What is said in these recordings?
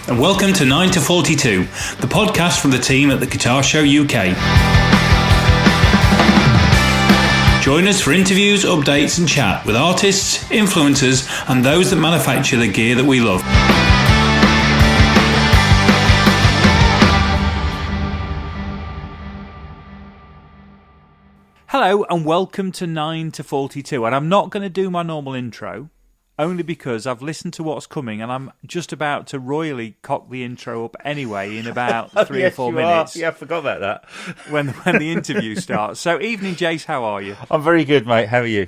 and welcome to 9 to 42, the podcast from the team at the Guitar Show UK. Join us for interviews, updates and chat with artists, influencers and those that manufacture the gear that we love. Hello and welcome to 9 to 42, and I'm not going to do my normal intro, only because I've listened to what's coming and I'm just about to royally cock the intro up anyway in about 3 or 4 minutes. Yeah, I forgot about that. When the interview starts. So, evening, Jace, how are you? I'm very good, mate. How are you?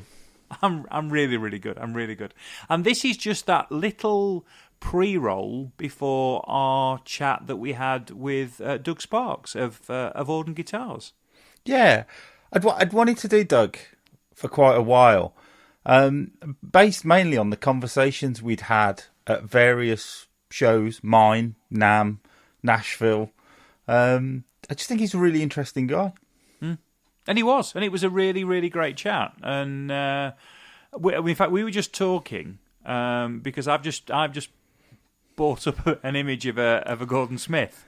I'm really, really good. I'm really good. And this is just that little pre-roll before our chat that we had with Doug Sparks of Auden Guitars. Yeah, I'd wanted to do Doug for quite a while. Based mainly on the conversations we'd had at various shows, mine, NAMM, Nashville. I just think he's a really interesting guy. And he was, and it was a really, really great chat. And in fact, we were just talking because I've just brought up an image of a Gordon Smith,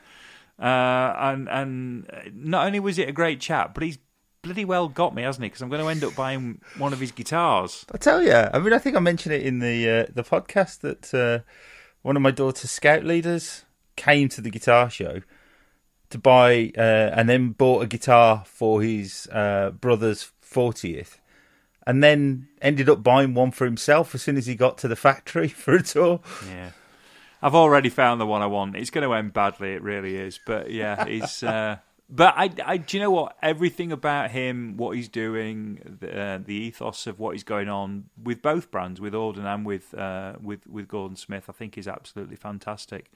and not only was it a great chat, but he's bloody well got me, hasn't he? Because I'm going to end up buying one of his guitars. I tell you, I mean, I think I mentioned it in the podcast that one of my daughter's scout leaders came to the guitar show to buy and then bought a guitar for his brother's 40th, and then ended up buying one for himself as soon as he got to the factory for a tour. Yeah, I've already found the one I want. It's going to end badly, it really is. But yeah, he's. But I, do you know what? Everything about him, what he's doing, the ethos of what is going on with both brands, with Auden and with Gordon Smith, I think is absolutely fantastic.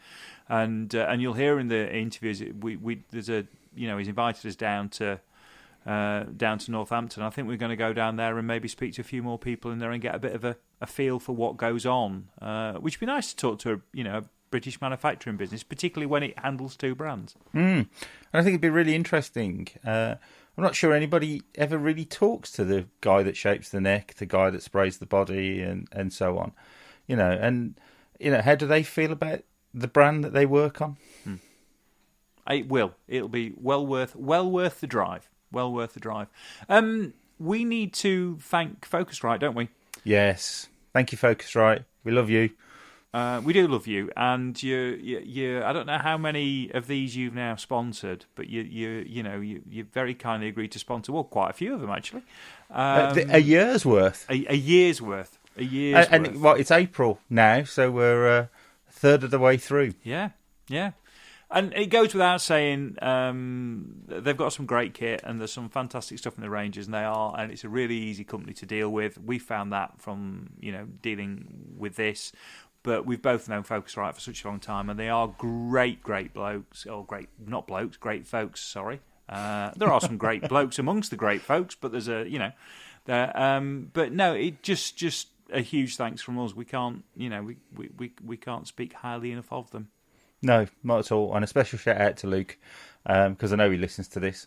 And you'll hear in the interviews, there's a he's invited us down to Northampton. I think we're going to go down there and maybe speak to a few more people in there and get a bit of a feel for what goes on, which would be nice to talk to a British manufacturing business, particularly when it handles two brands. And I think it'd be really interesting. I'm not sure anybody ever really talks to the guy that shapes the neck, the guy that sprays the body, and so on. How do they feel about the brand that they work on? It will. It'll be well worth the drive. Well worth the drive. We need to thank Focusrite, don't we? Yes. Thank you, Focusrite. We love you. We do love you, and you. I don't know how many of these you've now sponsored, but you very kindly agreed to sponsor. Well, quite a few of them actually. A year's worth. A year's worth. And well, it's April now, so we're a third of the way through. Yeah. And it goes without saying, they've got some great kit and there's some fantastic stuff in the ranges, and it's a really easy company to deal with. We found that from dealing with this. But we've both known Focusrite for such a long time, and they are great blokes. Or great folks, sorry. There are some great blokes amongst the great folks, but there's but no, it just a huge thanks from us. We can't, we can't speak highly enough of them. No, not at all. And a special shout out to Luke, because I know he listens to this,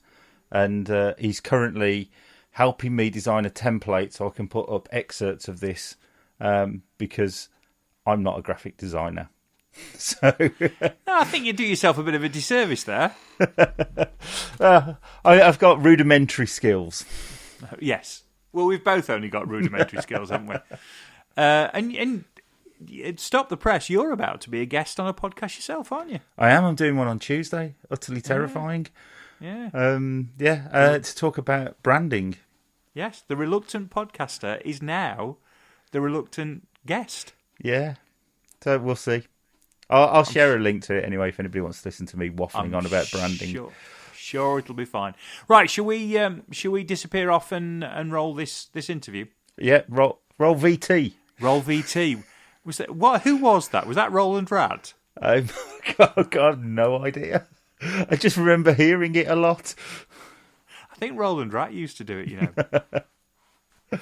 and he's currently helping me design a template so I can put up excerpts of this, because I'm not a graphic designer. So I think you do yourself a bit of a disservice there. I've got rudimentary skills. Yes. Well, we've both only got rudimentary skills, haven't we? And stop the press. You're about to be a guest on a podcast yourself, aren't you? I am. I'm doing one on Tuesday. Utterly terrifying. Yeah. To talk about branding. Yes. The reluctant podcaster is now the reluctant guest. Yeah, so we'll see. I'll share a link to it anyway if anybody wants to listen to me waffling on about branding. Sure, it'll be fine. Right, shall we disappear off and roll this interview? Yeah, roll VT. Roll VT. Was that what? Who was that? Was that Roland Rat? Oh God, no idea. I just remember hearing it a lot. I think Roland Rat used to do it,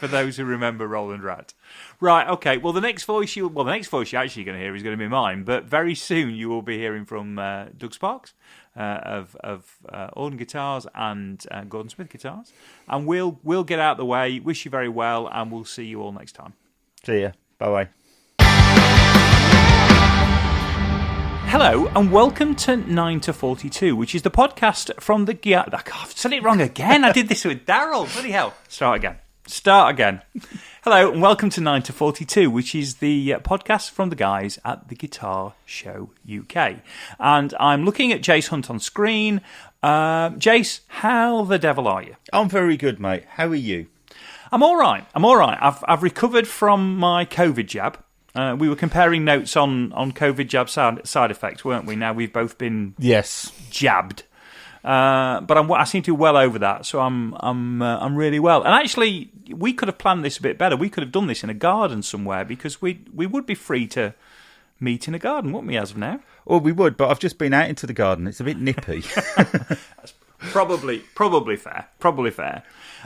For those who remember Roland Rat. Right, okay. Well, the next voice you're actually going to hear is going to be mine, but very soon you will be hearing from Doug Sparks of Auden Guitars and Gordon Smith Guitars. And we'll get out of the way, wish you very well, and we'll see you all next time. See ya. Bye-bye. Hello and welcome to 9 to 42, which is the podcast from the... I've said it wrong again. I did this with Daryl. Bloody hell. Start again. Hello and welcome to 9 to 42, which is the podcast from the guys at the Guitar Show UK. And I'm looking at Jace Hunt on screen. Jace, how the devil are you? I'm very good, mate. How are you? I'm all right. I've recovered from my COVID jab. We were comparing notes on COVID jab side effects, weren't we? Now we've both been jabbed, but I seem to be well over that, so I'm really well. And actually, we could have planned this a bit better. We could have done this in a garden somewhere because we would be free to meet in a garden, wouldn't we? As of now, well, we would, but I've just been out into the garden. It's a bit nippy. That's probably fair.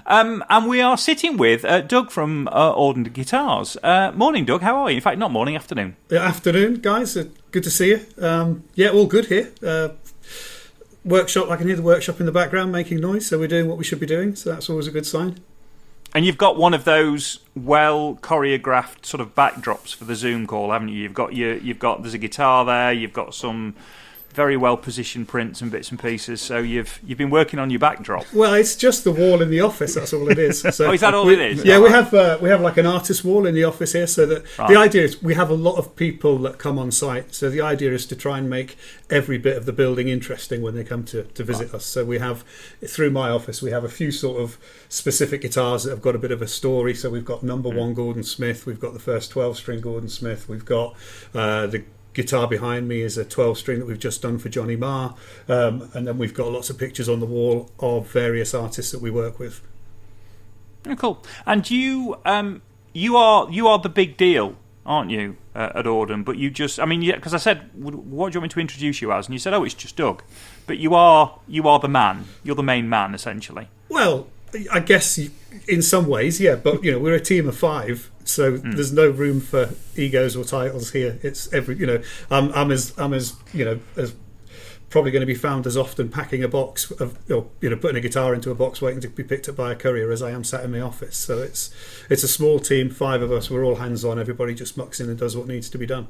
And we are sitting with Doug from Auden Guitars. Morning, Doug. How are you? In fact, not morning, afternoon. Afternoon, guys. Good to see you. Yeah, all good here. Workshop. I can hear the workshop in the background making noise, so we're doing what we should be doing. So that's always a good sign. And you've got one of those well choreographed sort of backdrops for the Zoom call, haven't you? There's a guitar there. You've got some very well positioned prints and bits and pieces. So you've been working on your backdrop. Well, it's just the wall in the office. That's all it is. So is that all it is? Yeah, we have like an artist wall in the office here. So that the idea is we have a lot of people that come on site. So the idea is to try and make every bit of the building interesting when they come to visit us. So we have, through my office, we have a few sort of specific guitars that have got a bit of a story. So we've got number one Gordon Smith. We've got the first 12-string Gordon Smith. We've got the guitar behind me is a 12-string that we've just done for Johnny Marr, and then we've got lots of pictures on the wall of various artists that we work with. Oh, cool. And you are the big deal, aren't you, at Auden? But you just, because I said, what do you want me to introduce you as? And you said, it's just Doug. But you are the man. You're the main man, essentially. Well, I guess in some ways, yeah. But we're a team of 5. So there's no room for egos or titles here. It's I'm as probably going to be found as often packing a box of, putting a guitar into a box waiting to be picked up by a courier as I am sat in my office. So it's a small team, 5 of us. We're all hands on. Everybody just mucks in and does what needs to be done.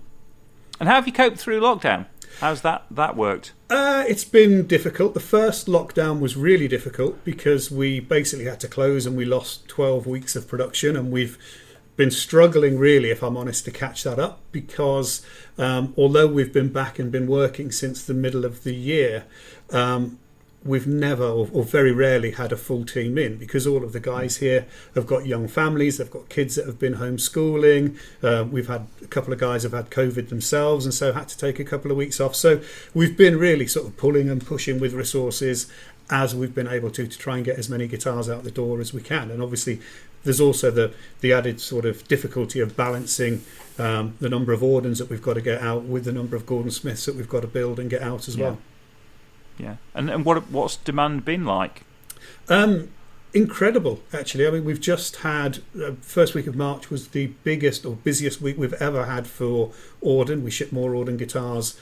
And how have you coped through lockdown? How's that worked? It's been difficult. The first lockdown was really difficult because we basically had to close and we lost 12 weeks of production, and we've been struggling, really, if I'm honest, to catch that up because although we've been back and been working since the middle of the year, we've never or very rarely had a full team in because all of the guys here have got young families, they've got kids that have been homeschooling, we've had a couple of guys have had COVID themselves and so had to take a couple of weeks off. So we've been really sort of pulling and pushing with resources as we've been able to try and get as many guitars out the door as we can. And obviously there's also the added sort of difficulty of balancing the number of Audens that we've got to get out with the number of Gordon Smiths that we've got to build and get out as well. Yeah, and what's demand been like? Incredible, actually. We've just had first week of March was the biggest or busiest week we've ever had for Auden. We ship more Auden guitars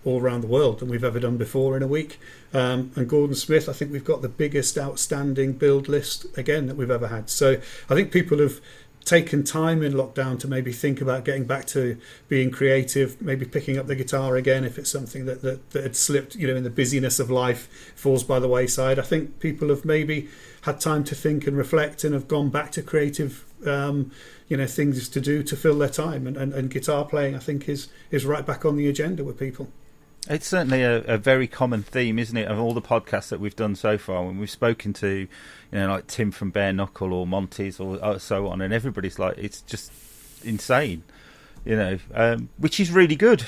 all around the world than we've ever done before in a week. And Gordon Smith, I think we've got the biggest outstanding build list again that we've ever had. So I think people have taken time in lockdown to maybe think about getting back to being creative, maybe picking up the guitar again if it's something that had slipped, in the busyness of life, falls by the wayside. I think people have maybe had time to think and reflect and have gone back to creative things to do to fill their time, and guitar playing I think is right back on the agenda with people. It's certainly a very common theme, isn't it, of all the podcasts that we've done so far. When we've spoken to, like Tim from Bare Knuckle or Monty's or so on, and everybody's like, it's just insane, which is really good.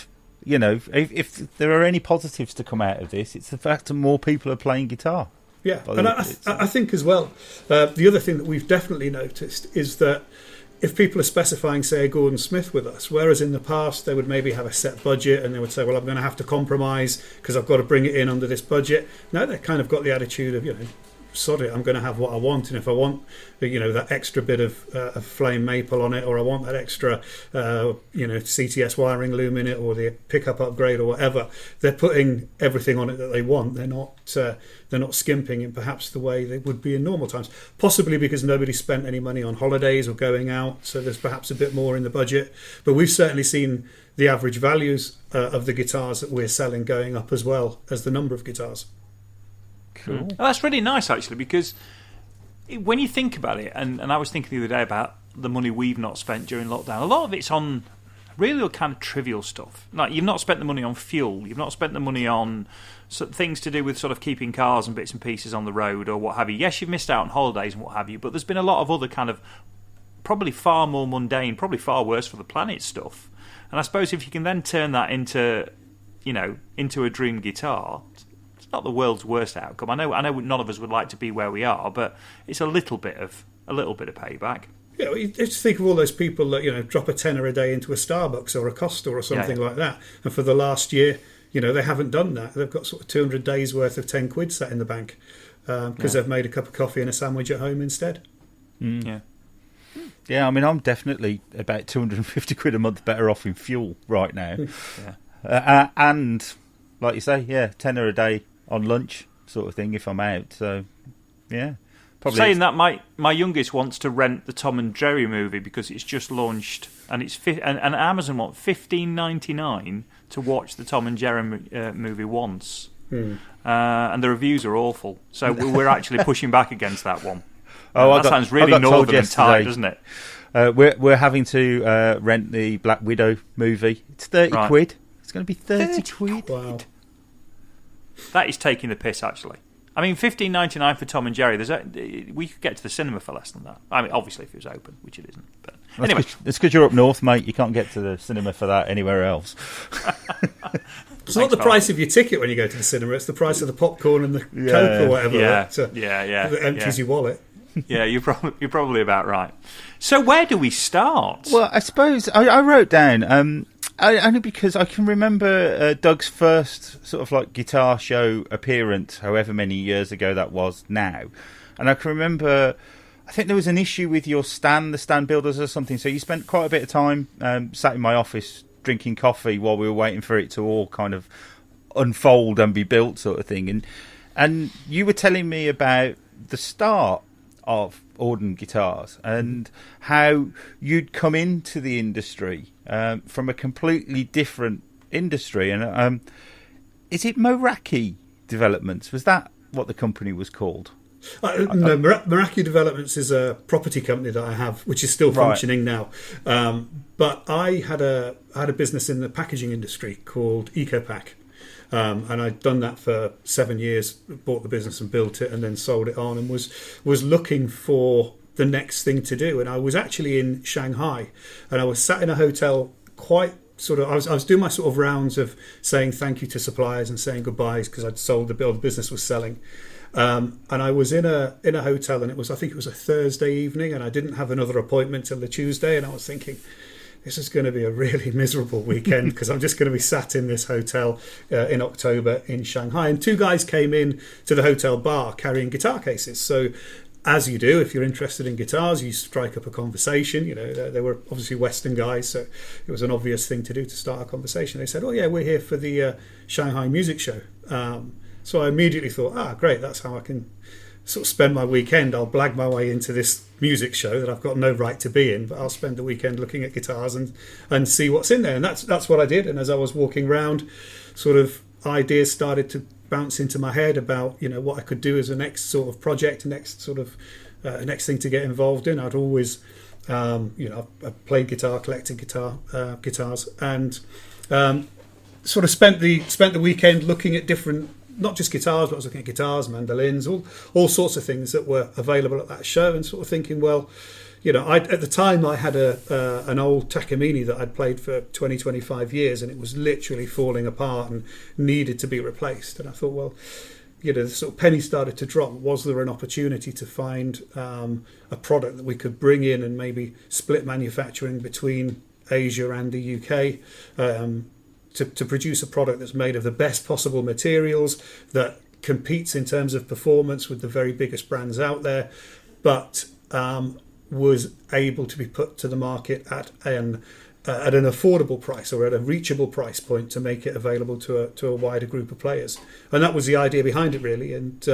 If there are any positives to come out of this, it's the fact that more people are playing guitar. Yeah, and I think as well, the other thing that we've definitely noticed is that if people are specifying, say, a Gordon Smith with us, whereas in the past they would maybe have a set budget and they would say, well, I'm going to have to compromise because I've got to bring it in under this budget. Now they've kind of got the attitude of, sod it, I'm going to have what I want. And if I want, that extra bit of flame maple on it, or I want that extra, CTS wiring loom in it, or the pickup upgrade or whatever, they're putting everything on it that they want. They're not skimping in perhaps the way they would be in normal times. Possibly because nobody spent any money on holidays or going out, so there's perhaps a bit more in the budget. But we've certainly seen the average values of the guitars that we're selling going up as well as the number of guitars. Cool. Well, that's really nice, actually, because when you think about it, and I was thinking the other day about the money we've not spent during lockdown, a lot of it's on really kind of trivial stuff. Like, you've not spent the money on fuel, you've not spent the money on things to do with sort of keeping cars and bits and pieces on the road or what have you. Yes, you've missed out on holidays and what have you, but there's been a lot of other kind of probably far more mundane, probably far worse for the planet stuff. And I suppose if you can then turn that into a dream guitar, it's not the world's worst outcome. I know none of us would like to be where we are, but it's a little bit of payback. Yeah, you just think of all those people that drop a tenner a day into a Starbucks or a Costa or something like that, and for the last year, they haven't done that. They've got sort of 200 days worth of 10 quid sat in the bank because they've made a cup of coffee and a sandwich at home instead. Mm. Yeah. Yeah, I mean, I'm definitely about 250 quid a month better off in fuel right now. And, like you say, tenner a day on lunch sort of thing if I'm out. So, yeah. Probably saying that, my youngest wants to rent the Tom and Jerry movie because it's just launched, and and Amazon want $15.99 to watch the Tom and Jerry movie once. And the reviews are awful. So we're actually pushing back against that one. That sounds really northern and tight, doesn't it? We're having to rent the Black Widow movie. It's 30 quid. It's going to be 30 quid. Wow. That is taking the piss, actually. I mean, $15.99 for Tom and Jerry. We could get to the cinema for less than that. I mean, obviously, if it was open, which it isn't. But anyway, it's because you're up north, mate. You can't get to the cinema for that anywhere else. It's not the price of your ticket when you go to the cinema. It's the price of the popcorn and the Coke or whatever. That empties your wallet. Yeah, you're probably about right. So where do we start? Well, I suppose I wrote down only because I can remember Doug's first sort of like guitar show appearance, however many years ago that was now, and I can remember. I think there was an issue with your stand, the stand builders or something. So you spent quite a bit of time sat in my office drinking coffee while we were waiting for it to all kind of unfold and be built, sort of thing. And you were telling me about the start of Auden Guitars and how you'd come into the industry from a completely different industry. And is it Meraki Developments? Was that what the company was called? No, Meraki Developments is a property company that I have, which is still functioning now. But I had a business in the packaging industry called EcoPack. And I'd done that for 7 years, bought the business and built it and then sold it on, and was looking for the next thing to do. And I was actually in Shanghai, and I was sat in a hotel quite sort of, I was doing my sort of rounds of saying thank you to suppliers and saying goodbyes because I'd sold the business was selling. And I was in a hotel, and I think it was a Thursday evening, and I didn't have another appointment till the Tuesday, and I was thinking, this is going to be a really miserable weekend because I'm just going to be sat in this hotel in October in Shanghai. And two guys came in to the hotel bar carrying guitar cases. So as you do, if you're interested in guitars, you strike up a conversation. They were obviously Western guys, so it was an obvious thing to do to start a conversation. They said, oh yeah, we're here for the Shanghai Music Show. So I immediately thought, great, that's how I can sort of spend my weekend. I'll blag my way into this music show that I've got no right to be in, but I'll spend the weekend looking at guitars and see what's in there. And that's what I did. And as I was walking around, sort of ideas started to bounce into my head about what I could do as a next sort of project, next thing to get involved in. I'd always I played guitar, collected guitars, and sort of spent the weekend looking at different, not just guitars, but I was looking at guitars, mandolins, all sorts of things that were available at that show, and sort of thinking, well, at the time I had an old Takamine that I'd played for 25 years, and it was literally falling apart and needed to be replaced. And I thought, well, the sort of penny started to drop. Was there an opportunity to find a product that we could bring in and maybe split manufacturing between Asia and the UK? To produce a product that's made of the best possible materials, that competes in terms of performance with the very biggest brands out there, but was able to be put to the market at an affordable price or at a reachable price point to make it available to a wider group of players. And that was the idea behind it, really. And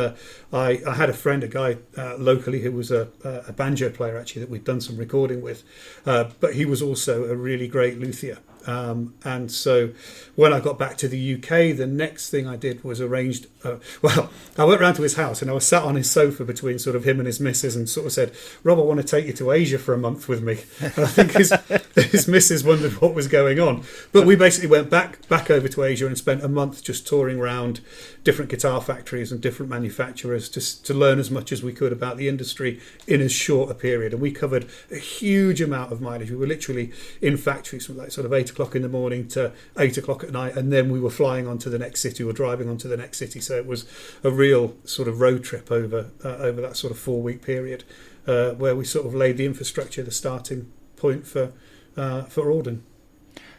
I had a friend, a guy locally who was a banjo player, actually, that we'd done some recording with. But he was also a really great luthier. And so when I got back to the UK, the next thing I did was arranged. I went round to his house and I was sat on his sofa between sort of him and his missus and sort of said, "Rob, I want to take you to Asia for a month with me." And I think his missus wondered what was going on. But we basically went back over to Asia and spent a month just touring around different guitar factories and different manufacturers just to learn as much as we could about the industry in as short a period. And we covered a huge amount of mileage. We were literally in factories from like sort of 8 o'clock in the morning to 8 o'clock at night, and then we were flying on to the next city or driving on to the next city. So it was a real sort of road trip over that sort of 4-week period where we sort of laid the infrastructure, the starting point for Auden.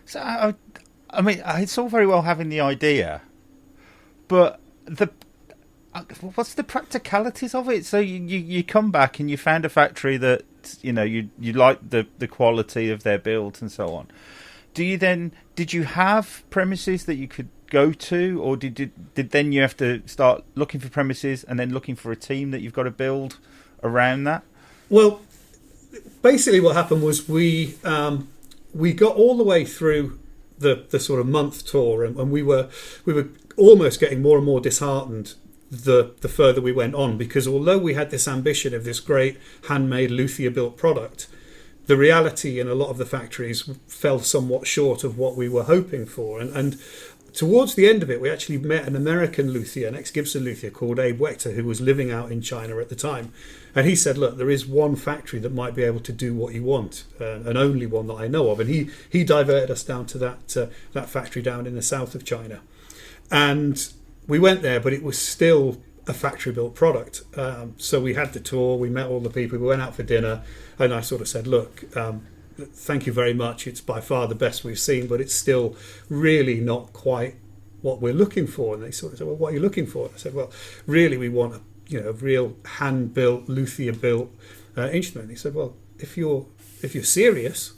So I mean, it's all very well having the idea, but what's the practicalities of it? So you come back and you found a factory that you like the quality of their build and so on. Did you have premises that you could go to, or did then you have to start looking for premises and then looking for a team that you've got to build around that? Well, basically what happened was we got all the way through the sort of month tour, and we were almost getting more and more disheartened the further we went on, because although we had this ambition of this great handmade luthier built product, the reality in a lot of the factories fell somewhat short of what we were hoping for. And towards the end of it, we actually met an American luthier, an ex-Gibson luthier called Abe Wechter, who was living out in China at the time. And he said, "Look, there is one factory that might be able to do what you want, and only one that I know of." And he diverted us down to that factory down in the south of China. And we went there, but it was still a factory-built product. So we had the tour, we met all the people, we went out for dinner, and I sort of said, "Look, thank you very much. It's by far the best we've seen, but it's still really not quite what we're looking for." And they sort of said, "Well, what are you looking for?" I said, "Well, really, we want a real hand-built, luthier-built instrument." And he said, "Well, if you're serious,"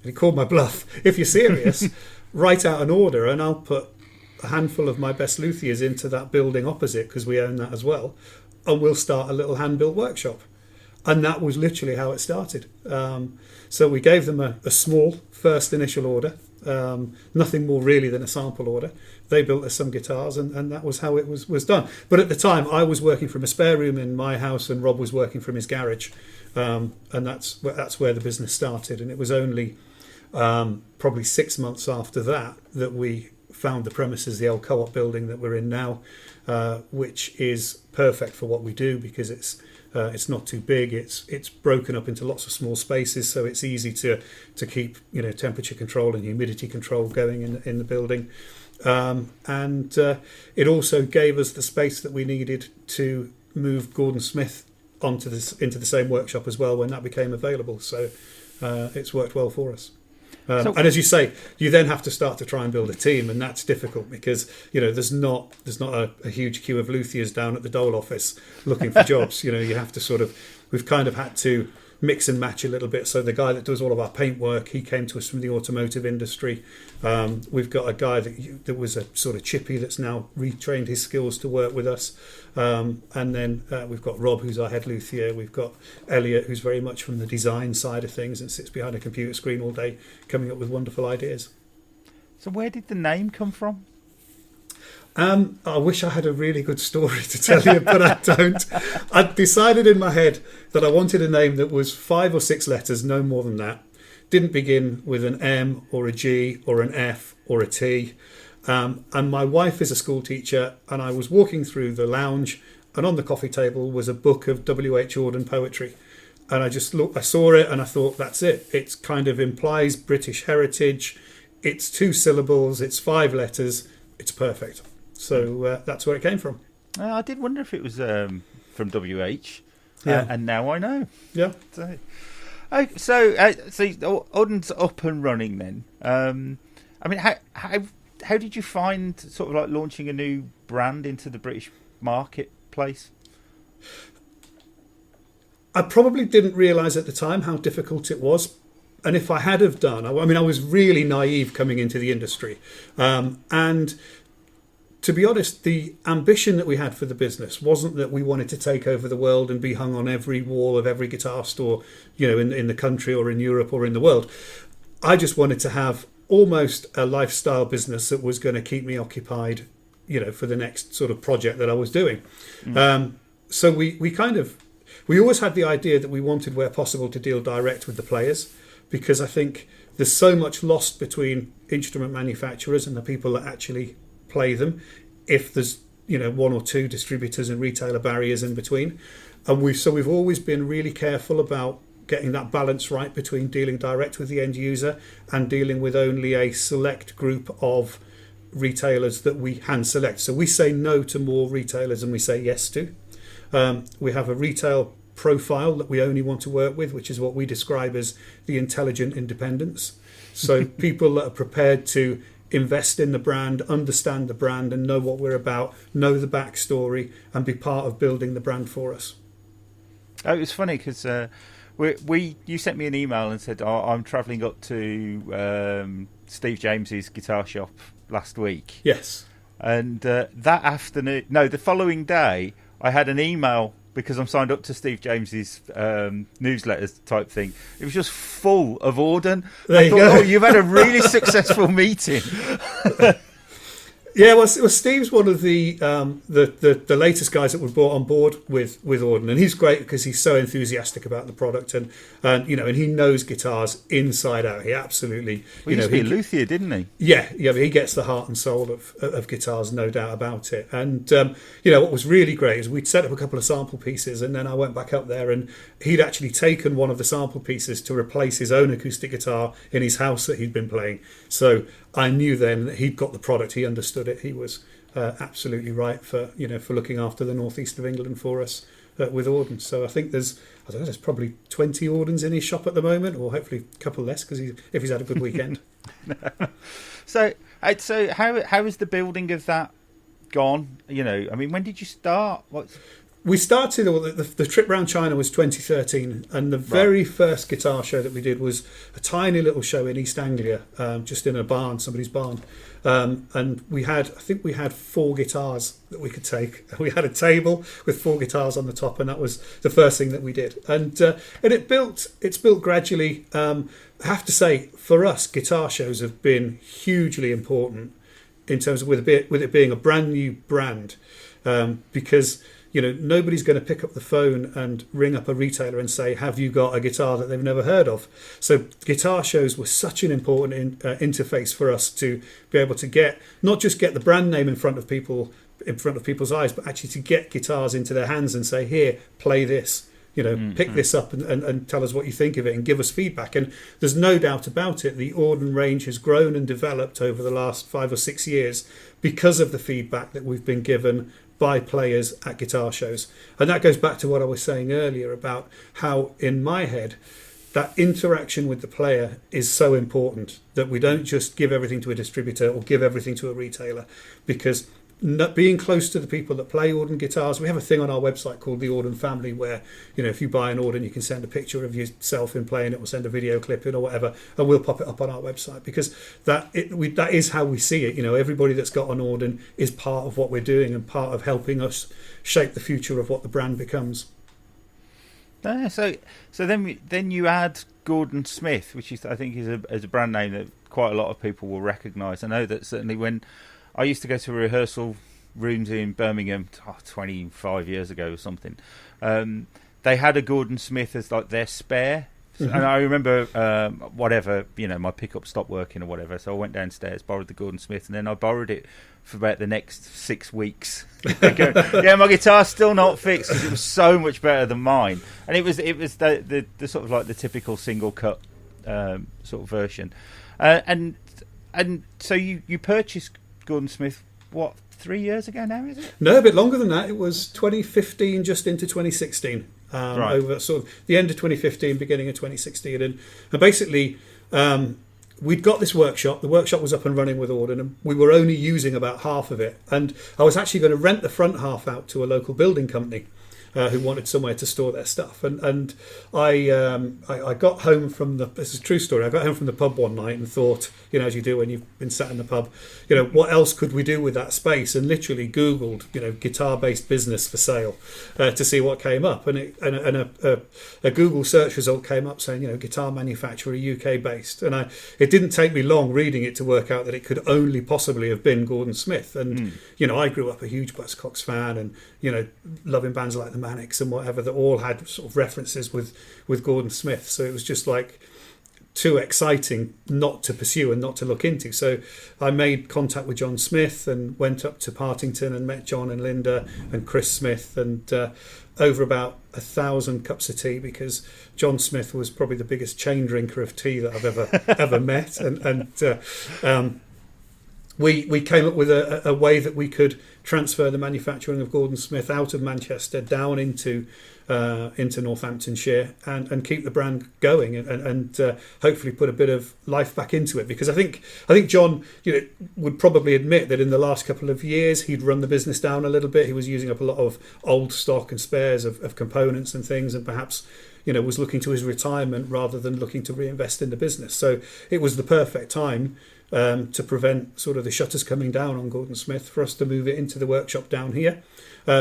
and he called my bluff, "if you're serious, write out an order, and I'll put a handful of my best luthiers into that building opposite, because we own that as well, and we'll start a little hand-built workshop." And that was literally how it started. So we gave them a small first initial order, nothing more really than a sample order. They built us some guitars, and that was how it was done. But at the time, I was working from a spare room in my house, and Rob was working from his garage, and that's where the business started. And it was only probably 6 months after that we found the premises, the old co-op building that we're in now, which is perfect for what we do, because it's not too big. It's broken up into lots of small spaces, so it's easy to keep temperature control and humidity control going in the building. And it also gave us the space that we needed to move Gordon Smith into the same workshop as well when that became available. So it's worked well for us. And as you say, you then have to start to try and build a team, and that's difficult because there's not a huge queue of luthiers down at the Dole office looking for jobs. You have to we've kind of had to mix and match a little bit. So the guy that does all of our paint work, he came to us from the automotive industry. We've got a guy that was a sort of chippy that's now retrained his skills to work with us. And then we've got Rob, who's our head luthier. We've got Elliot, who's very much from the design side of things and sits behind a computer screen all day coming up with wonderful ideas. So where did the name come from? I wish I had a really good story to tell you, but I don't. I decided in my head that I wanted a name that was 5 or 6 letters, no more than that. Didn't begin with an M or a G or an F or a T. And my wife is a school teacher, and I was walking through the lounge, and on the coffee table was a book of W.H. Auden poetry. And I saw it, and I thought, that's it. It kind of implies British heritage. It's 2 syllables. It's 5 letters. It's perfect. So that's where it came from. I did wonder if it was from WH, yeah. And now I know. Yeah. So Auden's up and running then. I mean, how did you find sort of like launching a new brand into the British marketplace? I probably didn't realise at the time how difficult it was. And if I had have done, I mean, I was really naive coming into the industry. And to be honest, the ambition that we had for the business wasn't that we wanted to take over the world and be hung on every wall of every guitar store, in the country or in Europe or in the world. I just wanted to have almost a lifestyle business that was going to keep me occupied, for the next sort of project that I was doing. So we always had the idea that we wanted, where possible, to deal direct with the players, because I think there's so much lost between instrument manufacturers and the people that actually play them, if there's one or two distributors and retailer barriers in between. And we've always been really careful about getting that balance right between dealing direct with the end user and dealing with only a select group of retailers that we hand select. So we say no to more retailers than we say yes to. We have a retail profile that we only want to work with, which is what we describe as the intelligent independence. So people that are prepared to invest in the brand, understand the brand and know what we're about, know the backstory and be part of building the brand for us. Oh, it was funny because you sent me an email and said, I'm travelling up to Steve James's guitar shop last week. Yes. And the following day, I had an email because I'm signed up to Steve James's newsletters type thing. It was just full of Auden. There you go. Oh, you've had a really successful meeting. Yeah, well, Steve's one of the latest guys that were brought on board with Auden, and he's great because he's so enthusiastic about the product, and he knows guitars inside out. He absolutely, he used to be a luthier, didn't he? Yeah, but he gets the heart and soul of guitars, no doubt about it. And what was really great is we'd set up a couple of sample pieces, and then I went back up there, and he'd actually taken one of the sample pieces to replace his own acoustic guitar in his house that he'd been playing. So I knew then that he'd got the product. He understood it. He was absolutely right for looking after the northeast of England for us with Auden. So I think there's probably 20 Audens in his shop at the moment, or hopefully a couple less because if he's had a good weekend. So how is the building of that gone? I mean, when did you start? We started, the trip around China was 2013, and the very first guitar show that we did was a tiny little show in East Anglia, just in a barn, somebody's barn. And we had 4 guitars that we could take. We had a table with 4 guitars on the top, and that was the first thing that we did. And it's built gradually. I have to say, for us, guitar shows have been hugely important in terms of with it being a brand new brand, because nobody's going to pick up the phone and ring up a retailer and say, have you got a guitar that they've never heard of? So guitar shows were such an important interface for us to be able to not just get the brand name in front of people's eyes, but actually to get guitars into their hands and say, here, play this. Pick this up and tell us what you think of it and give us feedback. And there's no doubt about it, the Auden range has grown and developed over the last 5 or 6 years because of the feedback that we've been given by players at guitar shows. And that goes back to what I was saying earlier about how, in my head, that interaction with the player is so important, that we don't just give everything to a distributor or give everything to a retailer, because being close to the people that play Auden guitars, we have a thing on our website called the Auden Family, where if you buy an Auden, you can send a picture of yourself in playing it, or send a video clip in or whatever, and we'll pop it up on our website, because that is how we see it. Everybody that's got an Auden is part of what we're doing and part of helping us shape the future of what the brand becomes. So then you add Gordon Smith, which I think is a brand name that quite a lot of people will recognise. I know that certainly when I used to go to rehearsal rooms in Birmingham 25 years ago or something. They had a Gordon Smith as like their spare. Mm-hmm. And I remember my pickup stopped working or whatever, so I went downstairs, borrowed the Gordon Smith, and then I borrowed it for about the next 6 weeks. My guitar's still not fixed because it was so much better than mine. And it was the sort of like the typical single cut sort of version. And so you purchased Gordon Smith, 3 years ago now, is it? No, a bit longer than that. It was 2015, just into 2016. Right. Over sort of the end of 2015, beginning of 2016. And basically, we'd got this workshop. The workshop was up and running with Auden, and we were only using about half of it. And I was actually going to rent the front half out to a local building company who wanted somewhere to store their stuff. And I got home from this is a true story. I got home from the pub one night and thought, as you do when you've been sat in the pub, what else could we do with that space? And literally Googled, guitar-based business for sale to see what came up. And a Google search result came up saying, guitar manufacturer UK-based. And it didn't take me long reading it to work out that it could only possibly have been Gordon Smith. And, I grew up a huge Buzzcocks fan and, loving bands like the Manics and whatever that all had sort of references with Gordon Smith. So it was just like too exciting not to pursue and not to look into. So I made contact with John Smith and went up to Partington and met John and Linda and Chris Smith, and over about 1,000 cups of tea, because John Smith was probably the biggest chain drinker of tea that I've ever met. And we came up with a way that we could transfer the manufacturing of Gordon Smith out of Manchester down into Northamptonshire and keep the brand going and hopefully put a bit of life back into it. Because I think John would probably admit that in the last couple of years he'd run the business down a little bit. He was using up a lot of old stock and spares of components and things, and perhaps was looking to his retirement rather than looking to reinvest in the business. So it was the perfect time to prevent sort of the shutters coming down on Gordon Smith for us to move it into the workshop down here.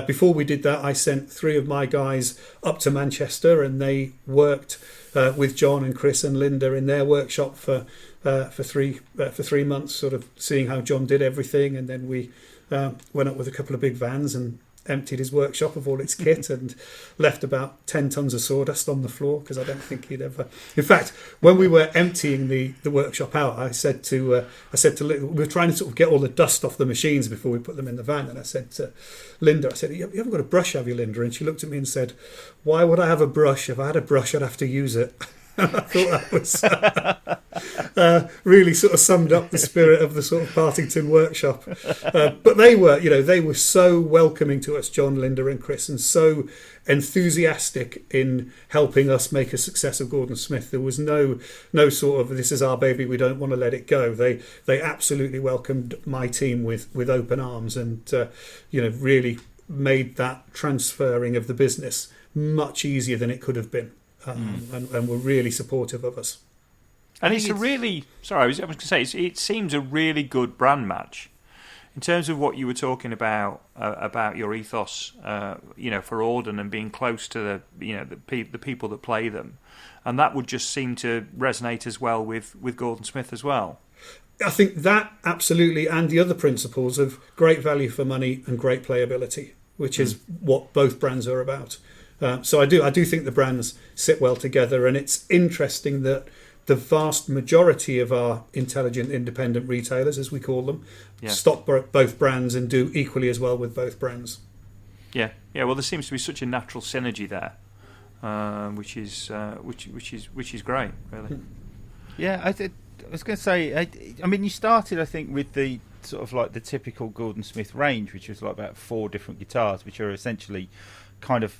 Before we did that, I sent 3 of my guys up to Manchester, and they worked with John and Chris and Linda in their workshop for 3 months, sort of seeing how John did everything. And then we went up with a couple of big vans and emptied his workshop of all its kit and left about 10 tons of sawdust on the floor, because I don't think he'd ever. In fact, when we were emptying the workshop out, I said to Linda, we were trying to sort of get all the dust off the machines before we put them in the van, and I said to Linda, you haven't got a brush, have you, Linda? And she looked at me and said, why would I have a brush? If I had a brush, I'd have to use it. I thought that was really sort of summed up the spirit of the sort of Partington workshop. But they were so welcoming to us, John, Linda and Chris, and so enthusiastic in helping us make a success of Gordon Smith. There was no sort of, this is our baby, we don't want to let it go. They absolutely welcomed my team with open arms, and really made that transferring of the business much easier than it could have been. And were really supportive of us. And it's a really, sorry, I was going to say, it seems a really good brand match in terms of what you were talking about your ethos, for Auden and being close to the people that play them, and that would just seem to resonate as well with Gordon Smith as well. I think that absolutely, and the other principles of great value for money and great playability, which is what both brands are about. So I do think the brands sit well together, and it's interesting that the vast majority of our intelligent independent retailers, as we call them, stock both brands and do equally as well with both brands. Yeah. Well, there seems to be such a natural synergy there, which is great, really. Yeah, I was going to say, I mean, you started, I think, with the sort of like the typical Gordon Smith range, which was like about 4 different guitars, which are essentially kind of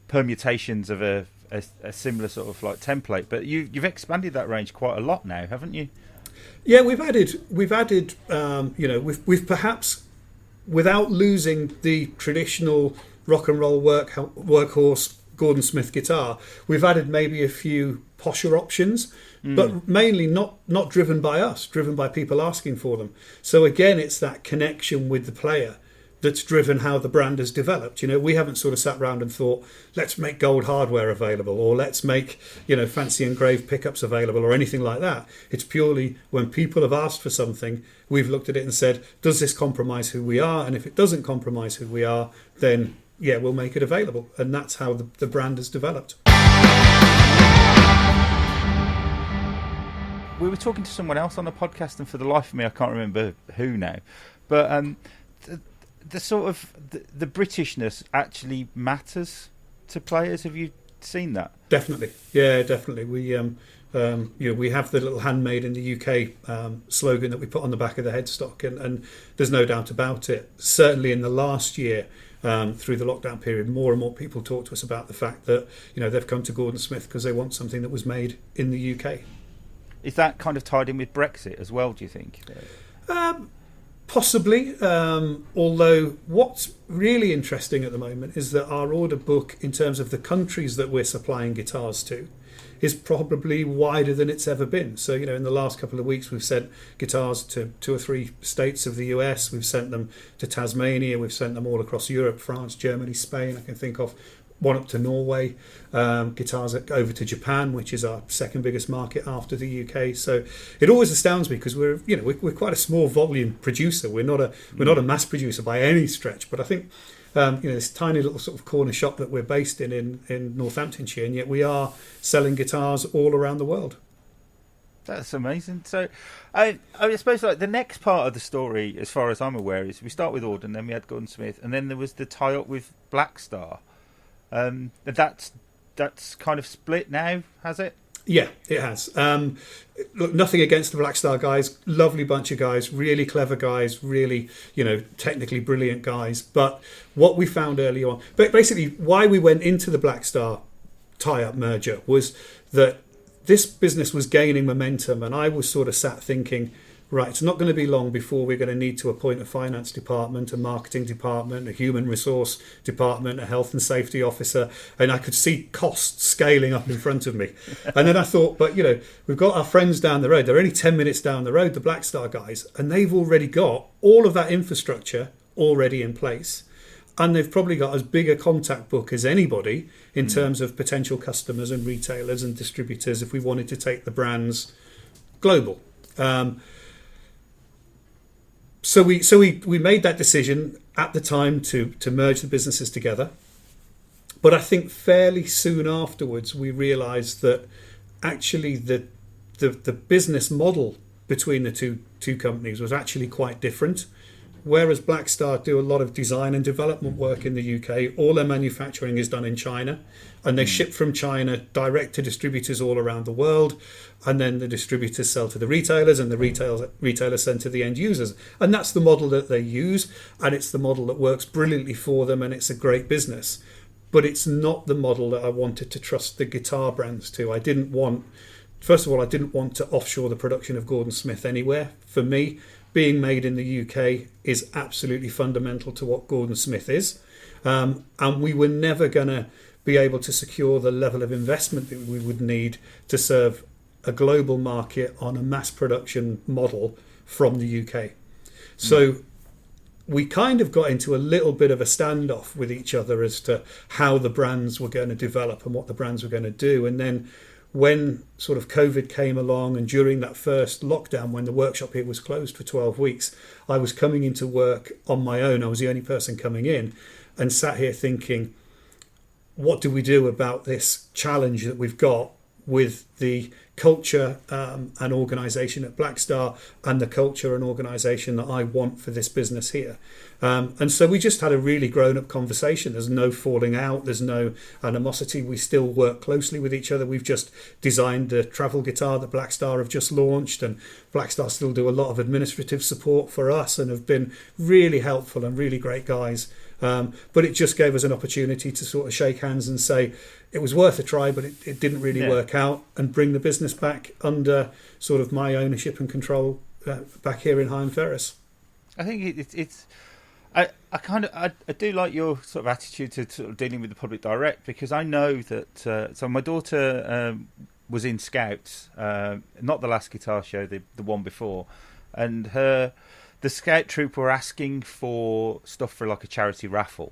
permutations of a similar sort of like template, but you've expanded that range quite a lot now, haven't you? Yeah, we've added we've perhaps, without losing the traditional rock and roll workhorse Gordon Smith guitar, we've added maybe a few posher options, but mainly not driven by us, driven by people asking for them. So again, it's that connection with the player that's driven how the brand has developed. We haven't sort of sat around and thought, let's make gold hardware available, or let's make fancy engraved pickups available, or anything like that. It's purely when people have asked for something, we've looked at it and said, does this compromise who we are? And if it doesn't compromise who we are, then we'll make it available. And that's how the brand has developed. We were talking to someone else on the podcast, and for the life of me I can't remember who now, but the sort of the Britishness actually matters to players. Have you seen that? Definitely, yeah, definitely. We we have the little handmade in the UK slogan that we put on the back of the headstock, and there's no doubt about it. Certainly in the last year, through the lockdown period, more and more people talk to us about the fact that they've come to Gordon Smith because they want something that was made in the UK. Is that kind of tied in with Brexit as well, do you think? Possibly, although what's really interesting at the moment is that our order book in terms of the countries that we're supplying guitars to is probably wider than it's ever been. So, in the last couple of weeks we've sent guitars to 2 or 3 states of the US, we've sent them to Tasmania, we've sent them all across Europe, France, Germany, Spain. I can think of one up to Norway, guitars over to Japan, which is our second biggest market after the UK. So it always astounds me because we're quite a small volume producer. We're not a mass producer by any stretch. But I think this tiny little sort of corner shop that we're based in Northamptonshire, and yet we are selling guitars all around the world. That's amazing. So I suppose like the next part of the story, as far as I'm aware, is we start with Auden, then we had Gordon Smith, and then there was the tie-up with Black Star. That's kind of split now, has it? Yeah, it has. Look, nothing against the Black Star guys. Lovely bunch of guys, really clever guys, really, technically brilliant guys. But what we found early on, but basically why we went into the Black Star tie-up merger was that this business was gaining momentum, and I was sort of sat thinking, right, it's not going to be long before we're going to need to appoint a finance department, a marketing department, a human resource department, a health and safety officer, and I could see costs scaling up in front of me. And then I thought, but we've got our friends down the road. They're only 10 minutes down the road, the Black Star guys, and they've already got all of that infrastructure already in place. And they've probably got as big a contact book as anybody in terms of potential customers and retailers and distributors if we wanted to take the brands global. So we made that decision at the time to merge the businesses together. But I think fairly soon afterwards we realised that actually the business model between the two companies was actually quite different. Whereas Black Star do a lot of design and development work in the UK, all their manufacturing is done in China, and they ship from China direct to distributors all around the world, and then the distributors sell to the retailers, and the retailers send to the end users. And that's the model that they use, and it's the model that works brilliantly for them, and it's a great business. But it's not the model that I wanted to trust the guitar brands to. First of all, I didn't want to offshore the production of Gordon Smith anywhere. For me, being made in the UK is absolutely fundamental to what Gordon Smith is. And we were never going to be able to secure the level of investment that we would need to serve a global market on a mass production model from the UK. So we kind of got into a little bit of a standoff with each other as to how the brands were going to develop and what the brands were going to do. And then when sort of COVID came along, and during that first lockdown when the workshop here was closed for 12 weeks, I was coming into work on my own. I was the only person coming in, and sat here thinking, what do we do about this challenge that we've got with the culture and organisation at Black Star and the culture and organisation that I want for this business here. And so we just had a really grown-up conversation. There's no falling out. There's no animosity. We still work closely with each other. We've just designed the travel guitar that Black Star have just launched, and Black Star still do a lot of administrative support for us and have been really helpful and really great guys. But it just gave us an opportunity to sort of shake hands and say it was worth a try, but it didn't really work out, and bring the business back under sort of my ownership and control back here in Higham Ferris. I think it's I do like your sort of attitude to sort of dealing with the public direct, because I know that so my daughter was in Scouts, not the last guitar show, the one before, and the Scout troop were asking for stuff for like a charity raffle,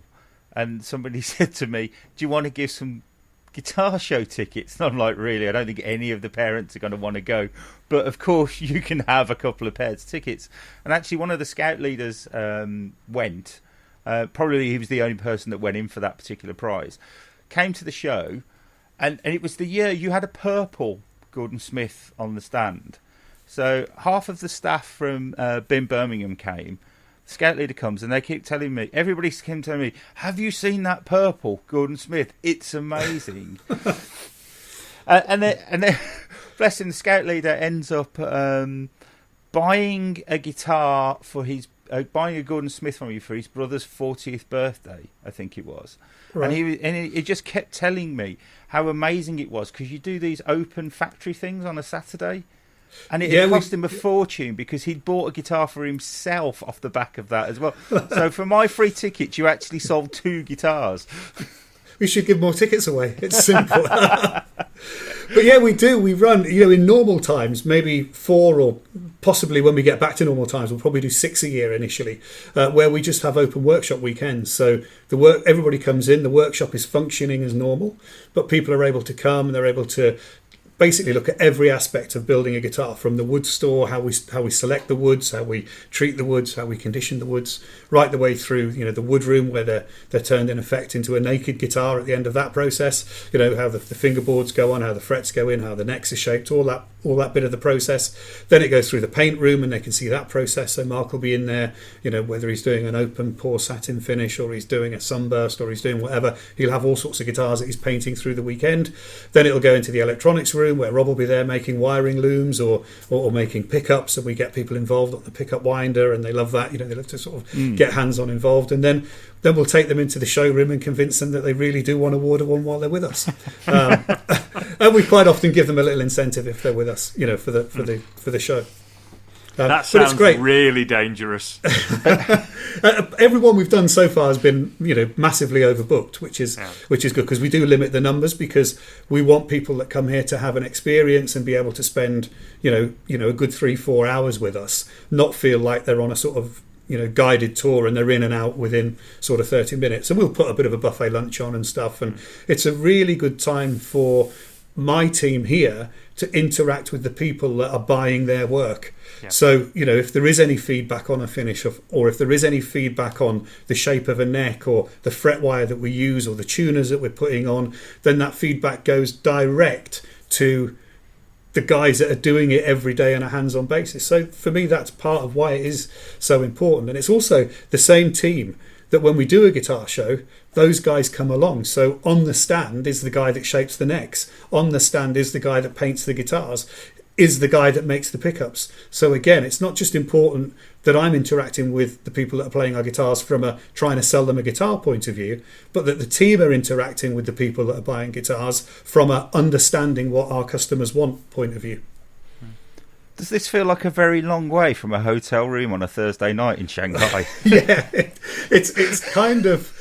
and somebody said to me, do you want to give some guitar show tickets? And I'm like, really? I don't think any of the parents are going to want to go, but of course you can have a couple of pairs of tickets. And actually one of the Scout leaders went, probably he was the only person that went in for that particular prize, came to the show, and it was the year you had a purple Gordon Smith on the stand. So half of the staff from BIM Birmingham came. The Scout leader comes, and they keep telling me, everybody came telling me, have you seen that purple Gordon Smith? It's amazing. and then bless him, the Scout leader ends up buying a guitar for buying a Gordon Smith from you for his brother's 40th birthday, I think it was. Right. And he just kept telling me how amazing it was, because you do these open factory things on a Saturday. And it cost him a fortune because he'd bought a guitar for himself off the back of that as well. So for my free ticket, you actually sold 2 guitars. We should give more tickets away. It's simple. But yeah, we do. We run, in normal times, maybe 4, or possibly when we get back to normal times, we'll probably do 6 a year initially, where we just have open workshop weekends. So everybody comes in, the workshop is functioning as normal, but people are able to come and they're able to basically look at every aspect of building a guitar, from the wood store, how we select the woods, how we treat the woods, how we condition the woods, right the way through the wood room where they're turned in effect into a naked guitar at the end of that process, how the fingerboards go on, how the frets go in, how the necks are shaped, all that bit of the process. Then it goes through the paint room and they can see that process. So Mark will be in there, whether he's doing an open pour satin finish or he's doing a sunburst or he's doing whatever, he'll have all sorts of guitars that he's painting through the weekend. Then it'll go into the electronics room where Rob will be there making wiring looms or making pickups, and we get people involved on the pickup winder, and they love that. They love to sort of get hands-on involved, and then we'll take them into the showroom and convince them that they really do want to order one while they're with us. And we quite often give them a little incentive if they're with us, for the show. That sounds great. Really dangerous. Everyone we've done so far has been, massively overbooked, which is good, because we do limit the numbers, because we want people that come here to have an experience and be able to spend, a good 3-4 hours with us, not feel like they're on a sort of guided tour and they're in and out within sort of 30 minutes. And we'll put a bit of a buffet lunch on and stuff, and it's a really good time for my team here to interact with the people that are buying their work. Yeah. So, if there is any feedback on a finish or if there is any feedback on the shape of a neck or the fret wire that we use or the tuners that we're putting on, then that feedback goes direct to the guys that are doing it every day on a hands-on basis. So for me, that's part of why it is so important. And it's also the same team that when we do a guitar show, those guys come along. So on the stand is the guy that shapes the necks. On the stand is the guy that paints the guitars, is the guy that makes the pickups. So again, it's not just important that I'm interacting with the people that are playing our guitars from a trying to sell them a guitar point of view, but that the team are interacting with the people that are buying guitars from a understanding what our customers want point of view. Does this feel like a very long way from a hotel room on a Thursday night in Shanghai? Yeah, it's kind of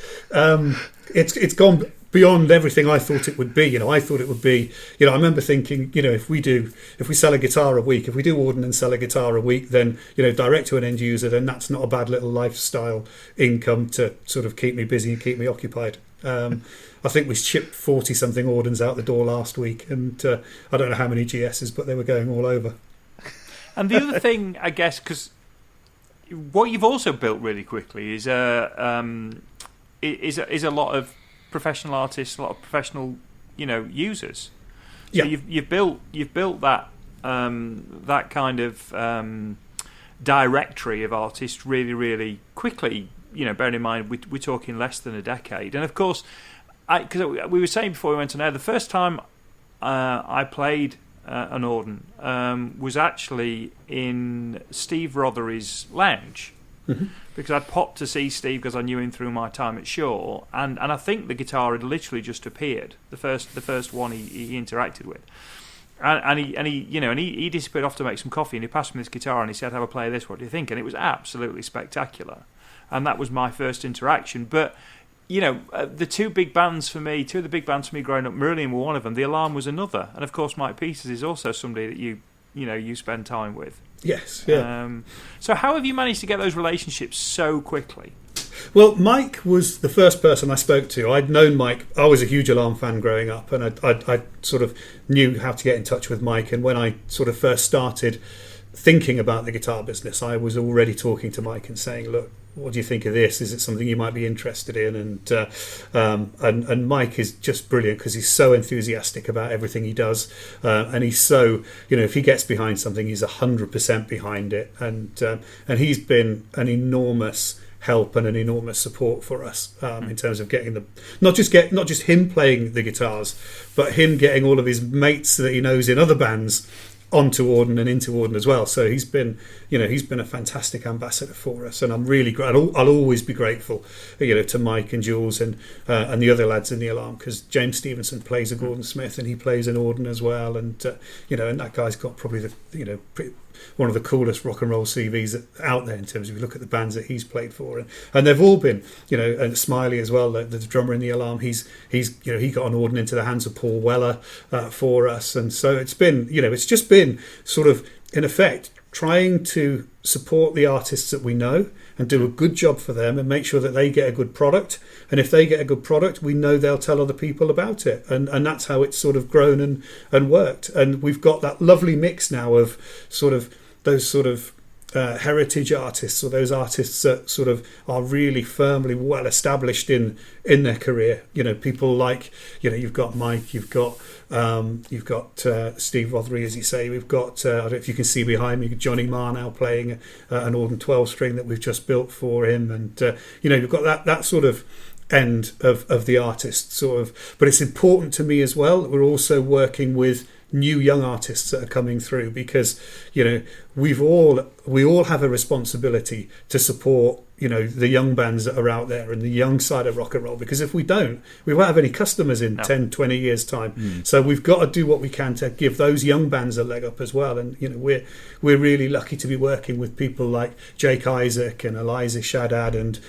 it's gone beyond everything I thought it would be. I thought it would be. I remember thinking, if we sell a guitar a week, if we do Auden and sell a guitar a week, then direct to an end user, then that's not a bad little lifestyle income to sort of keep me busy and keep me occupied. I think we shipped 40 something Audens out the door last week, and I don't know how many GSs, but they were going all over. And the other thing, I guess, because what you've also built really quickly is a lot of professional artists, a lot of professional, users. So yeah. you've built that that kind of directory of artists really, really quickly. Bearing in mind we're talking less than a decade, and of course, because we were saying before we went on air, the first time I played an Auden was actually in Steve Rothery's lounge, because I'd popped to see Steve because I knew him through my time at Shaw, and I think the guitar had literally just appeared, the first one he interacted with, and he disappeared off to make some coffee, and he passed me this guitar and he said, "Have a play of this, what do you think?" And it was absolutely spectacular, and that was my first interaction. But the two of the big bands for me growing up, Marillion were one of them, The Alarm was another, and of course Mike Peters is also somebody that you spend time with. Yes, yeah. So how have you managed to get those relationships so quickly? Well, Mike was the first person I spoke to. I'd known Mike. I was a huge Alarm fan growing up, and I sort of knew how to get in touch with Mike. And when I sort of first started thinking about the guitar business, I was already talking to Mike and saying, "Look, what do you think of this? Is it something you might be interested in?" And Mike is just brilliant because he's so enthusiastic about everything he does, and he's so if he gets behind something, he's 100% behind it, and he's been an enormous help and an enormous support for us in terms of getting the not just him playing the guitars, but him getting all of his mates that he knows in other bands onto Auden and into Auden as well. So he's been a fantastic ambassador for us, and I'm really I'll always be grateful, to Mike and Jules and the other lads in the Alarm, because James Stevenson plays a Gordon Smith and he plays an Auden as well, and and that guy's got probably one of the coolest rock and roll CVs out there in terms of, if you look at the bands that he's played for, and they've all been, and Smiley as well, the drummer in the Alarm, he got an Auden into the hands of Paul Weller for us, and so it's been, it's just been sort of, in effect, trying to support the artists that we know and do a good job for them and make sure that they get a good product. And if they get a good product, we know they'll tell other people about it. And that's how it's sort of grown and worked. And we've got that lovely mix now of sort of those sort of heritage artists, or those artists that sort of are really firmly well established in their career. People like, you've got Mike, you've got Steve Rothery, as you say. We've got, I don't know if you can see behind me, Johnny Marr now playing an Auden 12 string that we've just built for him, and you've got that sort of end of the artist sort of. But it's important to me as well that we're also working with new young artists that are coming through, because we all have a responsibility to support the young bands that are out there and the young side of rock and roll, because if we don't, we won't have any customers in 10, 20 years time. So we've got to do what we can to give those young bands a leg up as well. And we're really lucky to be working with people like Jake Isaac and Eliza Shaddad and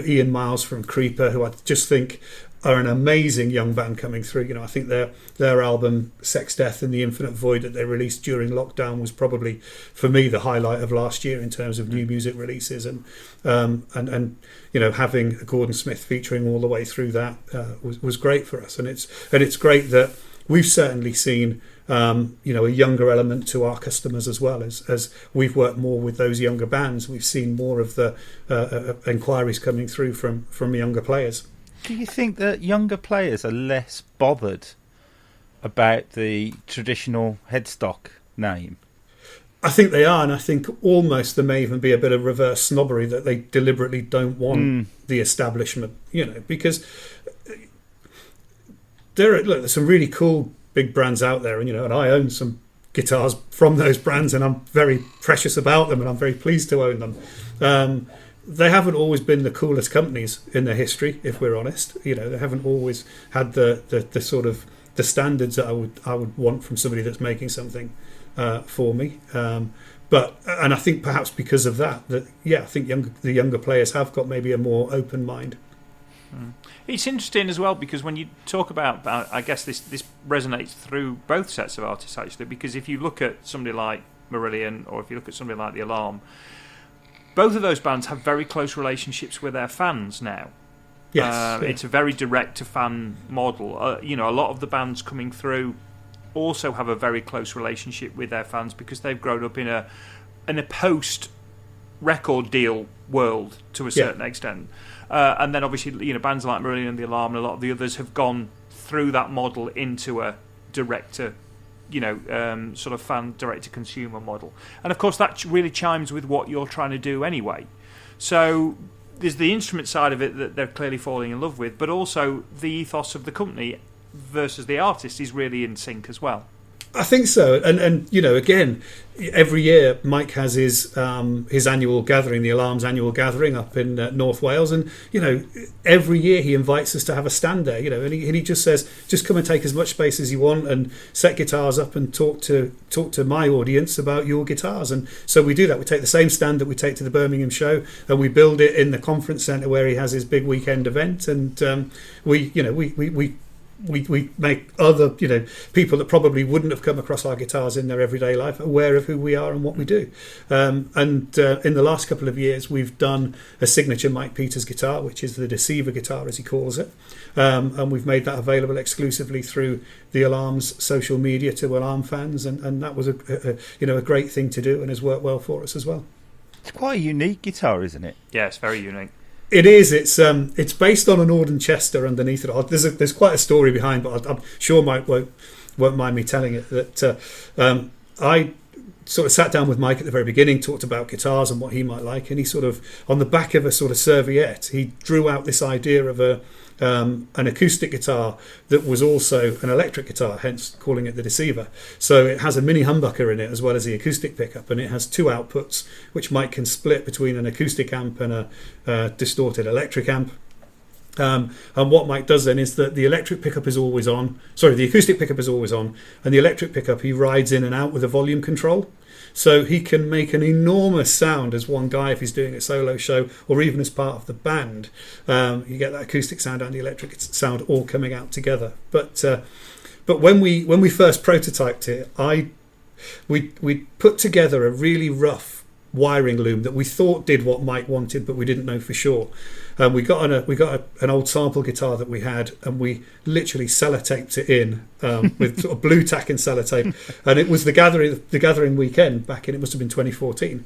Ian Miles from Creeper, who I just think are an amazing young band coming through. I think their album Sex, Death and the Infinite Void that they released during lockdown was probably, for me, the highlight of last year in terms of new music releases, and having Gordon Smith featuring all the way through that was great for us. And it's great that we've certainly seen a younger element to our customers as well, as we've worked more with those younger bands. We've seen more of the inquiries coming through from younger players. Do you think that younger players are less bothered about the traditional headstock name? I think they are, and I think almost there may even be a bit of reverse snobbery that they deliberately don't want the establishment, because there's some really cool big brands out there, and I own some guitars from those brands, and I'm very precious about them, and I'm very pleased to own them. They haven't always been the coolest companies in their history, if we're honest. They haven't always had the sort of the standards that I would want from somebody that's making something for me. But I think perhaps because of that, I think the younger players have got maybe a more open mind. It's interesting as well, because when you talk about I guess this resonates through both sets of artists, actually, because if you look at somebody like Marillion, or if you look at somebody like The Alarm, both of those bands have very close relationships with their fans now. Yes, It's a very direct-to-fan model. A lot of the bands coming through also have a very close relationship with their fans, because they've grown up in a post-record deal world to a certain extent. And then obviously, bands like Marillion and The Alarm and a lot of the others have gone through that model into a direct-to sort of fan direct-to-consumer model. And of course that really chimes with what you're trying to do anyway. So there's the instrument side of it that they're clearly falling in love with, but also the ethos of the company versus the artist is really in sync as well. I think so, and again, every year Mike has his annual gathering, the Alarm's annual gathering up in North Wales, and every year he invites us to have a stand there, and he just says, just come and take as much space as you want and set guitars up and talk to my audience about your guitars. And so we do that. We take the same stand that we take to the Birmingham show and we build it in the conference centre where he has his big weekend event, and we make other people that probably wouldn't have come across our guitars in their everyday life aware of who we are and what we do. And in the last couple of years we've done a signature Mike Peters guitar, which is the Deceiver guitar as he calls it, and we've made that available exclusively through the Alarm's social media to Alarm fans, and that was a great thing to do and has worked well for us as well. It's quite a unique guitar, isn't it? Yeah, it's very unique. It is. It's based on an Auden Chester underneath it. There's quite a story behind, but I'm sure Mike won't mind me telling it. That I sort of sat down with Mike at the very beginning, talked about guitars and what he might like, and he sort of, on the back of a sort of serviette, he drew out this idea of an acoustic guitar that was also an electric guitar, hence calling it the Deceiver. So it has a mini humbucker in it as well as the acoustic pickup, and it has two outputs which Mike can split between an acoustic amp and a distorted electric amp. And what Mike does then is that the electric pickup is always on. Sorry, the acoustic pickup is always on, and the electric pickup he rides in and out with a volume control. So he can make an enormous sound as one guy if he's doing a solo show, or even as part of the band. You get that acoustic sound and the electric sound all coming out together. But when we first prototyped it, we put together a really rough wiring loom that we thought did what Mike wanted, but we didn't know for sure. We got an old sample guitar that we had, and we literally sellotaped it in with sort of blue tack and sellotape. And it was the gathering weekend back in, it must have been 2014.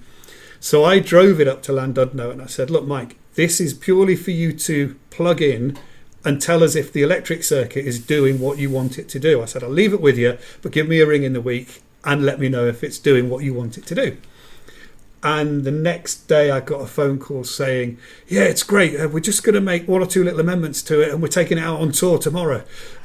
So I drove it up to Llandudno and I said, look, Mike, this is purely for you to plug in and tell us if the electric circuit is doing what you want it to do. I said, I'll leave it with you, but give me a ring in the week and let me know if it's doing what you want it to do. And the next day I got a phone call saying, yeah, it's great, we're just going to make one or two little amendments to it and we're taking it out on tour tomorrow.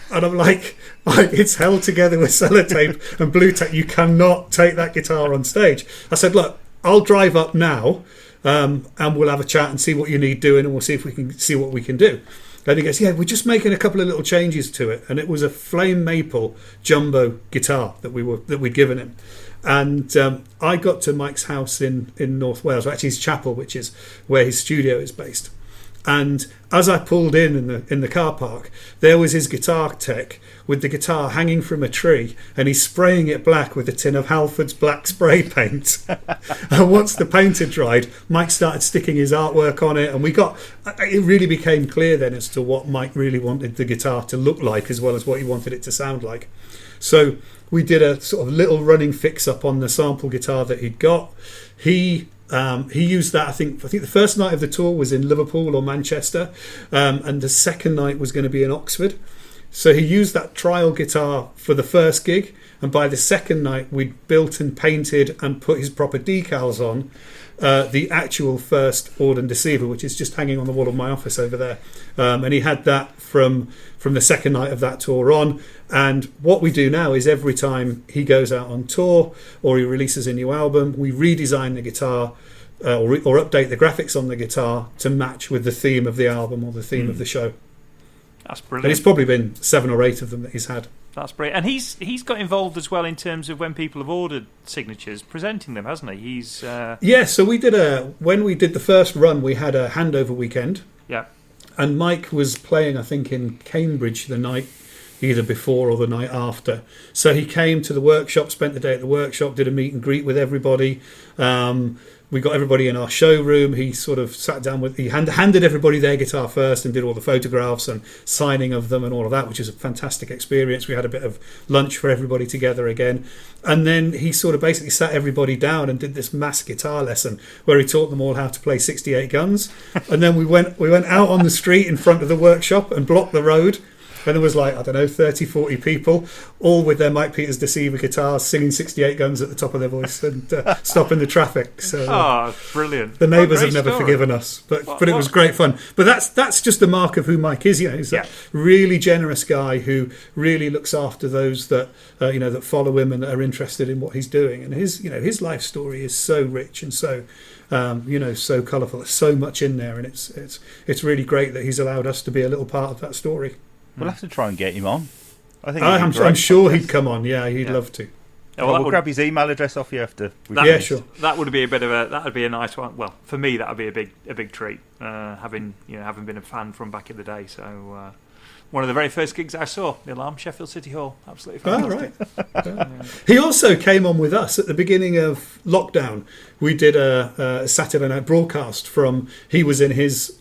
And I'm like, it's held together with sellotape and blue tack. You cannot take that guitar on stage. I said, look, I'll drive up now and we'll have a chat and see what you need doing, and we'll see if we can see what we can do. And he goes, yeah, we're just making a couple of little changes to it. And it was a flame maple jumbo guitar that we'd given him. And I got to Mike's house in North Wales, or actually his chapel, which is where his studio is based. And as I pulled in the car park, there was his guitar tech with the guitar hanging from a tree, and he's spraying it black with a tin of Halford's black spray paint. And once the paint had dried, Mike started sticking his artwork on it, and it really became clear then as to what Mike really wanted the guitar to look like, as well as what he wanted it to sound like. So we did a sort of little running fix up on the sample guitar that he'd got. He used that. I think the first night of the tour was in Liverpool or Manchester, and the second night was going to be in Oxford. So he used that trial guitar for the first gig, and by the second night we'd built and painted and put his proper decals on the actual first Auden Deceiver, which is just hanging on the wall of my office over there. And he had that from the second night of that tour on. And what we do now is every time he goes out on tour or he releases a new album, we redesign the guitar or update the graphics on the guitar to match with the theme of the album or the theme of the show. That's brilliant. And it's probably been 7 or 8 of them that he's had. That's brilliant. And he's got involved as well in terms of when people have ordered signatures, presenting them, hasn't he? Yeah, so when we did the first run, we had a handover weekend. Yeah. And Mike was playing, I think, in Cambridge the night either before or the night after. So he came to the workshop, spent the day at the workshop, did a meet and greet with everybody. We got everybody in our showroom. He sort of sat down he handed everybody their guitar first and did all the photographs and signing of them and all of that, which is a fantastic experience. We had a bit of lunch for everybody together again. And then he sort of basically sat everybody down and did this mass guitar lesson where he taught them all how to play 68 guns. And then we went out on the street in front of the workshop and blocked the road. And there was 30, 40 people, all with their Mike Peters Deceiver guitars, singing 68 guns at the top of their voice and stopping the traffic. So, brilliant! The neighbours have never forgiven us, but it was great fun. But that's just a mark of who Mike is. He's a really generous guy who really looks after those that that follow him and that are interested in what he's doing. And his life story is so rich and so so colourful. There's so much in there, and it's really great that he's allowed us to be a little part of that story. We'll have to try and get him on. I think I'm sure he'd come on. Yeah, he'd love to. We'll grab his email address off you after. Sure. That would be that'd be a nice one. Well, for me, that would be a big treat. Having been a fan from back in the day. So one of the very first gigs I saw, the Alarm, Sheffield City Hall, absolutely fantastic. Oh, right. He also came on with us at the beginning of lockdown. We did a Saturday night broadcast from. He was in his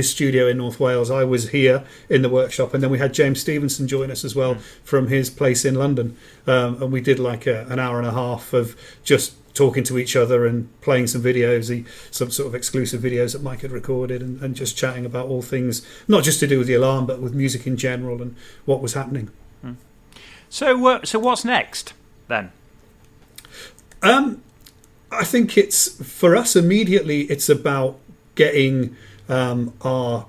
studio in North Wales. I was here in the workshop, and then we had James Stevenson join us as well from his place in London, and we did an hour and a half of just talking to each other and playing some videos, some sort of exclusive videos that Mike had recorded, and just chatting about all things, not just to do with the Alarm, but with music in general and what was happening. So what's next then? I think it's, for us immediately, it's about getting our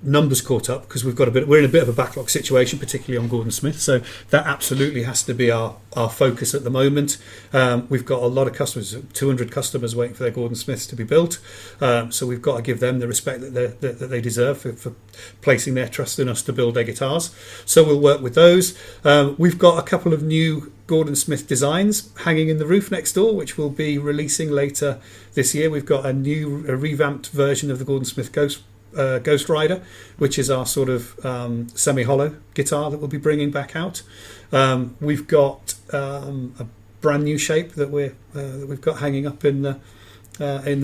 numbers caught up, because we're in a bit of a backlog situation, particularly on Gordon Smith. So that absolutely has to be our focus at the moment. We've got a lot of customers, 200 customers waiting for their Gordon Smiths to be built. So we've got to give them the respect that they deserve for placing their trust in us to build their guitars. So we'll work with those. We've got a couple of new Gordon Smith designs hanging in the roof next door, which we'll be releasing later this year. We've got a revamped version of the Gordon Smith Ghost Rider, which is our sort of semi-hollow guitar that we'll be bringing back out. We've got a brand new shape that we've got hanging up in the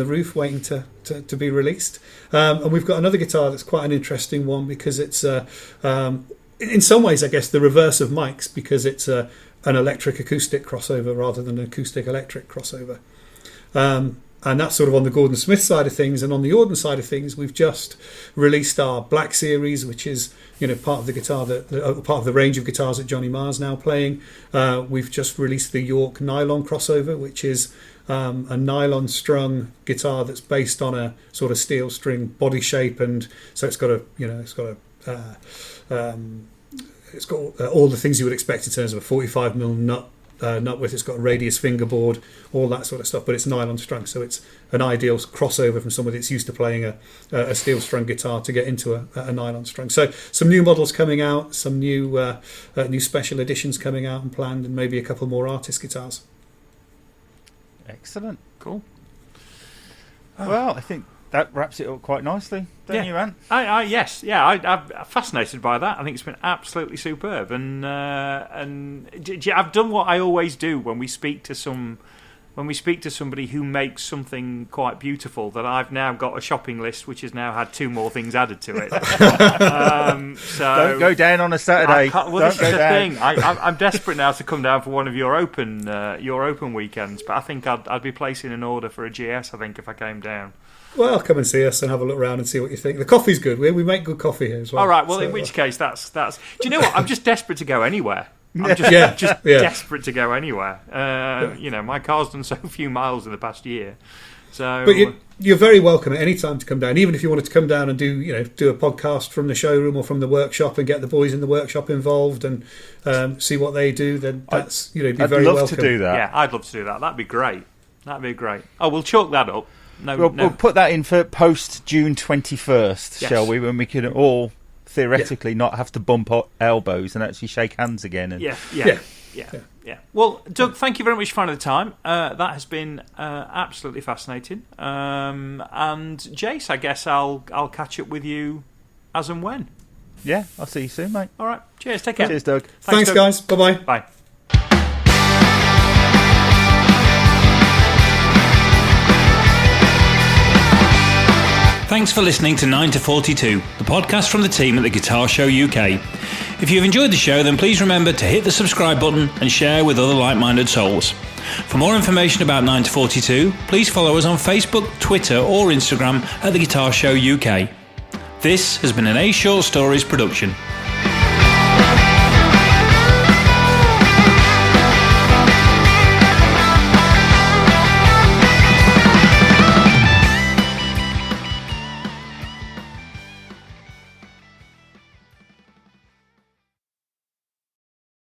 roof, waiting to be released. And we've got another guitar that's quite an interesting one, because it's in some ways, I guess, the reverse of Mike's, because it's an electric acoustic crossover rather than an acoustic electric crossover. And that's sort of on the Gordon Smith side of things. And on the Auden side of things, we've just released our Black Series, which is, part of the guitar part of the range of guitars that Johnny Marr's now playing. We've just released the York Nylon crossover, which is a nylon strung guitar that's based on a sort of steel string body shape, and so it's got all the things you would expect in terms of a 45mm nut width. It's got a radius fingerboard, all that sort of stuff, but it's nylon strung, so it's an ideal crossover from somebody that's used to playing a steel strung guitar to get into a nylon strung. So some new models coming out, some new special editions coming out and planned, and maybe a couple more artist guitars. Excellent. Cool. Well, I think that wraps it up quite nicely, don't you, Ant? Yes, yeah. I'm fascinated by that. I think it's been absolutely superb, and I've done what I always do when we speak to somebody who makes something quite beautiful. That I've now got a shopping list which has now had 2 more things added to it. So don't go down on a Saturday. This is the thing. I'm desperate now to come down for one of your open weekends, but I think I'd be placing an order for a GS. I think if I came down. Well, come and see us and have a look around and see what you think. The coffee's good. We make good coffee here as well. All right. Well, in which case, that's. Do you know what? I'm just desperate to go anywhere. I'm just desperate to go anywhere. My car's done so few miles in the past year. So, but you're very welcome at any time to come down. Even if you wanted to come down and do a podcast from the showroom or from the workshop and get the boys in the workshop involved and see what they do, then that's be I'd very love welcome to do that. Yeah, I'd love to do that. That'd be great. Oh, we'll chalk that up. We'll put that in for post June 21st, Yes. shall we? When we can all theoretically not have to bump our elbows and actually shake hands again. And Yeah. Well, Doug, thank you very much for finding the time. That has been absolutely fascinating. And Jace, I guess I'll catch up with you as and when. Yeah, I'll see you soon, mate. All right. Cheers. Take care. Cheers, Doug. Thanks Doug. guys. Bye-bye. Bye. Thanks for listening to 9 to 42, the podcast from the team at the Guitar Show UK. If you've enjoyed the show, then please remember to hit the subscribe button and share with other like-minded souls. For more information about 9 to 42, please follow us on Facebook, Twitter or Instagram at the Guitar Show UK. This has been an A Short Stories production.